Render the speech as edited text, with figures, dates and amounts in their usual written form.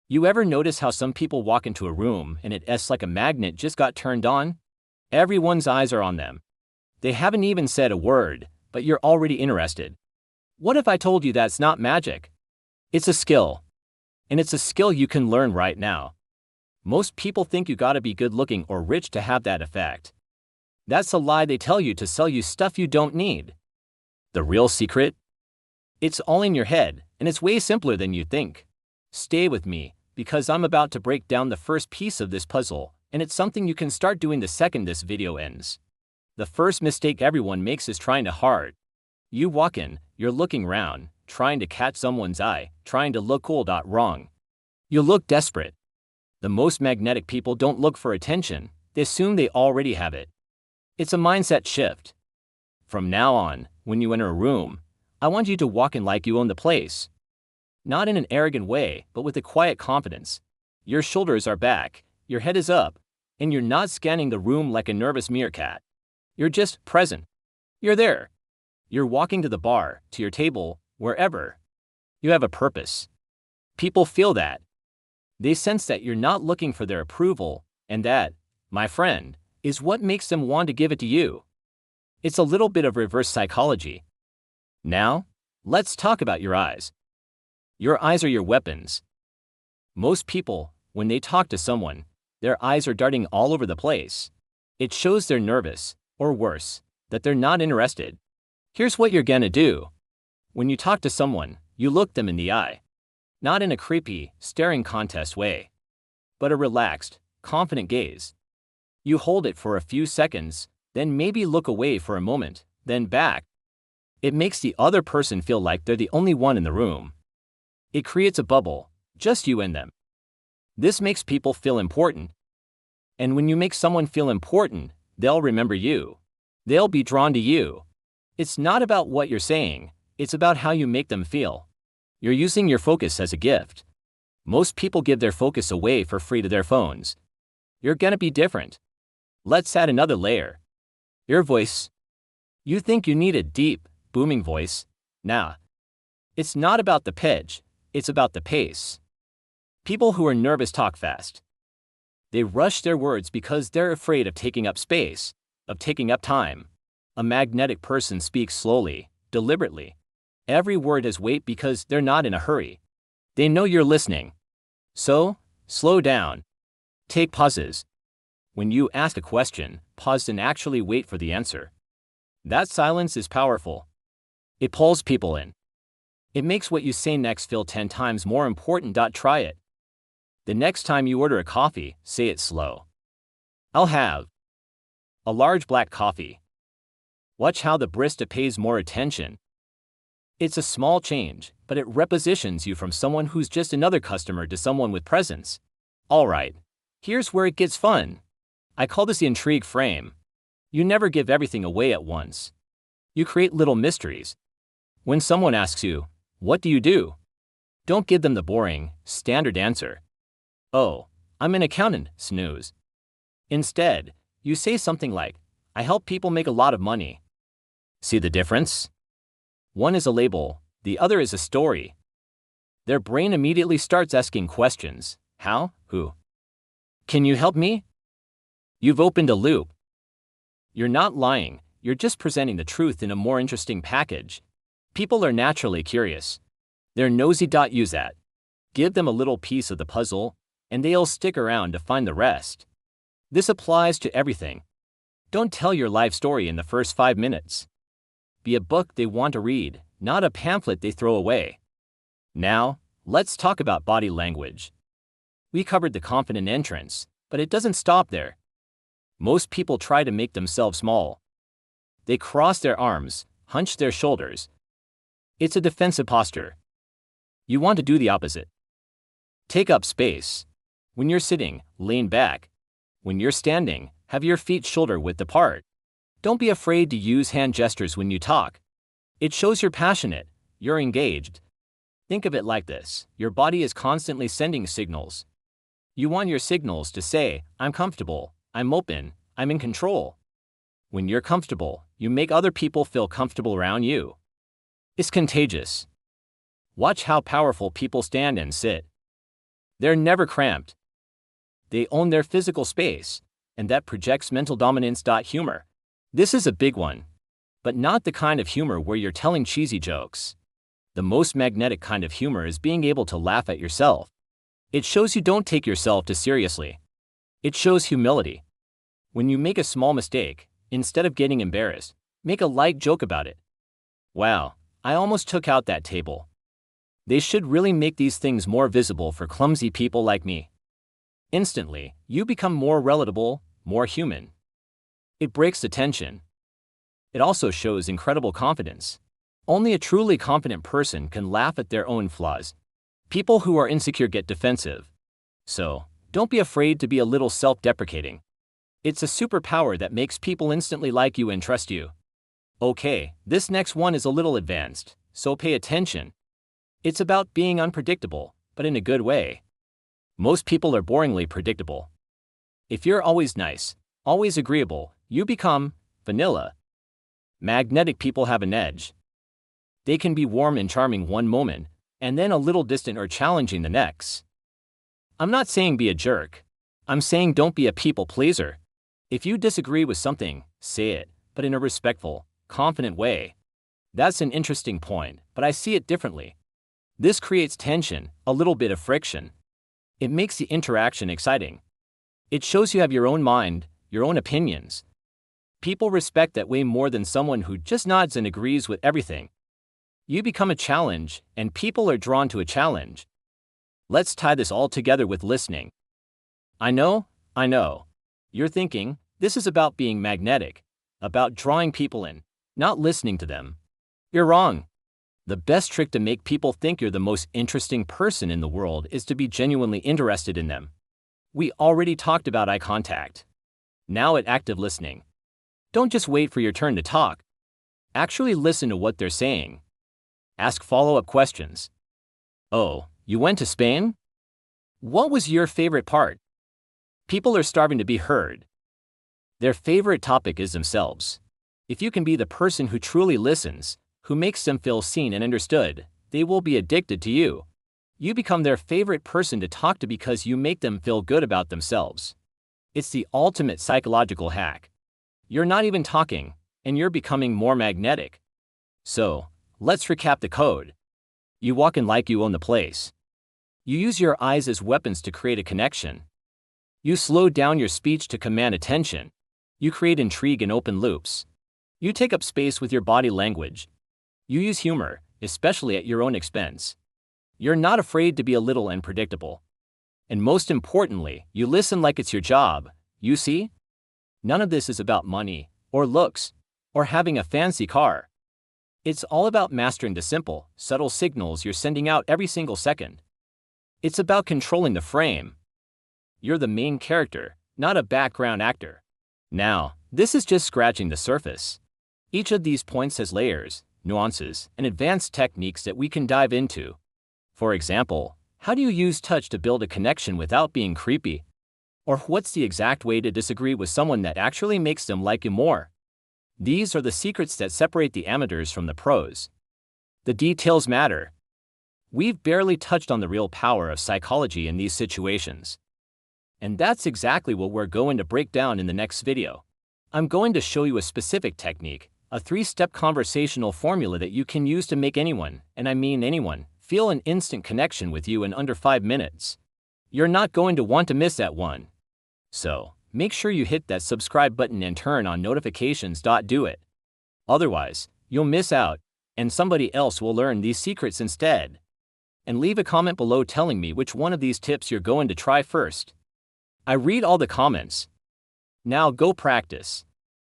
You ever notice how some people walk into a room and it's like a magnet just got turned on? Everyone's eyes are on them. They haven't even said a word, but you're already interested. What if I told you that's not magic? It's a skill. And it's a skill you can learn right now. Most people think you gotta be good looking or rich to have that effect. That's a lie they tell you to sell you stuff you don't need. The real secret? It's all in your head, and it's way simpler than you think. Stay with me, because I'm about to break down the first piece of this puzzle, and it's something you can start doing the second this video ends. The first mistake everyone makes is trying to hard. You walk in, you're looking around, trying to catch someone's eye, trying to look cool. Wrong. You look desperate. The most magnetic people don't look for attention, they assume they already have it. It's a mindset shift. From now on, when you enter a room, I want you to walk in like you own the place. Not in an arrogant way, but with a quiet confidence. Your shoulders are back, your head is up, and you're not scanning the room like a nervous meerkat. You're just present. You're there. You're walking to the bar, to your table, wherever. You have a purpose. People feel that. They sense that you're not looking for their approval, and that, my friend, is what makes them want to give it to you. It's a little bit of reverse psychology. Now, let's talk about your eyes. Your eyes are your weapons. Most people, when they talk to someone, their eyes are darting all over the place. It shows they're nervous, or worse, that they're not interested. Here's what you're gonna do. When you talk to someone, you look them in the eye. Not in a creepy, staring contest way, but a relaxed, confident gaze. You hold it for a few seconds, then maybe look away for a moment, then back. It makes the other person feel like they're the only one in the room. It creates a bubble, just you and them. This makes people feel important. And when you make someone feel important, they'll remember you. They'll be drawn to you. It's not about what you're saying, it's about how you make them feel. You're using your focus as a gift. Most people give their focus away for free to their phones. You're gonna be different. Let's add another layer. Your voice. You think you need a deep, booming voice? Nah. It's not about the pitch, it's about the pace. People who are nervous talk fast. They rush their words because they're afraid of taking up space, of taking up time. A magnetic person speaks slowly, deliberately. Every word has weight because they're not in a hurry. They know you're listening. So, slow down. Take pauses. When you ask a question, pause and actually wait for the answer. That silence is powerful. It pulls people in. It makes what you say next feel 10 times more important. Try it. The next time you order a coffee, say it slow. I'll have a large black coffee. Watch how the barista pays more attention. It's a small change, but it repositions you from someone who's just another customer to someone with presence. Alright, here's where it gets fun. I call this the intrigue frame. You never give everything away at once. You create little mysteries. When someone asks you, "What do you do?" Don't give them the boring, standard answer. "Oh, I'm an accountant," snooze. Instead, you say something like, "I help people make a lot of money." See the difference? One is a label, the other is a story. Their brain immediately starts asking questions. How? Who? Can you help me? You've opened a loop. You're not lying, you're just presenting the truth in a more interesting package. People are naturally curious. They're nosy. Use that. Give them a little piece of the puzzle, and they'll stick around to find the rest. This applies to everything. Don't tell your life story in the first 5 minutes. Be a book they want to read, not a pamphlet they throw away. Now, let's talk about body language. We covered the confident entrance, but it doesn't stop there. Most people try to make themselves small. They cross their arms, hunch their shoulders. It's a defensive posture. You want to do the opposite. Take up space. When you're sitting, lean back. When you're standing, have your feet shoulder-width apart. Don't be afraid to use hand gestures when you talk. It shows you're passionate, you're engaged. Think of it like this: your body is constantly sending signals. You want your signals to say, "I'm comfortable, I'm open, I'm in control." When you're comfortable, you make other people feel comfortable around you. It's contagious. Watch how powerful people stand and sit. They're never cramped. They own their physical space, and that projects mental dominance. Humor. This is a big one, but not the kind of humor where you're telling cheesy jokes. The most magnetic kind of humor is being able to laugh at yourself. It shows you don't take yourself too seriously. It shows humility. When you make a small mistake, instead of getting embarrassed, make a light joke about it. Wow, I almost took out that table. They should really make these things more visible for clumsy people like me. Instantly, you become more relatable, more human. It breaks the tension. It also shows incredible confidence. Only a truly confident person can laugh at their own flaws. People who are insecure get defensive. So, don't be afraid to be a little self-deprecating. It's a superpower that makes people instantly like you and trust you. Okay, this next one is a little advanced, so pay attention. It's about being unpredictable, but in a good way. Most people are boringly predictable. If you're always nice, always agreeable, you become vanilla. Magnetic people have an edge. They can be warm and charming one moment, and then a little distant or challenging the next. I'm not saying be a jerk. I'm saying don't be a people pleaser. If you disagree with something, say it, but in a respectful, confident way. That's an interesting point, but I see it differently. This creates tension, a little bit of friction. It makes the interaction exciting. It shows you have your own mind, your own opinions. People respect that way more than someone who just nods and agrees with everything. You become a challenge, and people are drawn to a challenge. Let's tie this all together with listening. I know. You're thinking, this is about being magnetic, about drawing people in, not listening to them. You're wrong. The best trick to make people think you're the most interesting person in the world is to be genuinely interested in them. We already talked about eye contact. Now at active listening. Don't just wait for your turn to talk. Actually listen to what they're saying. Ask follow-up questions. Oh, you went to Spain? What was your favorite part? People are starving to be heard. Their favorite topic is themselves. If you can be the person who truly listens, who makes them feel seen and understood, they will be addicted to you. You become their favorite person to talk to because you make them feel good about themselves. It's the ultimate psychological hack. You're not even talking, and you're becoming more magnetic. So, let's recap the code. You walk in like you own the place. You use your eyes as weapons to create a connection. You slow down your speech to command attention. You create intrigue and open loops. You take up space with your body language. You use humor, especially at your own expense. You're not afraid to be a little unpredictable. And most importantly, you listen like it's your job. You see? None of this is about money, or looks, or having a fancy car. It's all about mastering the simple, subtle signals you're sending out every single second. It's about controlling the frame. You're the main character, not a background actor. Now, this is just scratching the surface. Each of these points has layers, nuances, and advanced techniques that we can dive into. For example, how do you use touch to build a connection without being creepy? Or what's the exact way to disagree with someone that actually makes them like you more? These are the secrets that separate the amateurs from the pros. The details matter. We've barely touched on the real power of psychology in these situations. And that's exactly what we're going to break down in the next video. I'm going to show you a specific technique, a 3-step conversational formula that you can use to make anyone, and I mean anyone, feel an instant connection with you in under 5 minutes. You're not going to want to miss that one. So, make sure you hit that subscribe button and turn on notifications. Do it. Otherwise, you'll miss out, and somebody else will learn these secrets instead. And leave a comment below telling me which one of these tips you're going to try first. I read all the comments. Now go practice.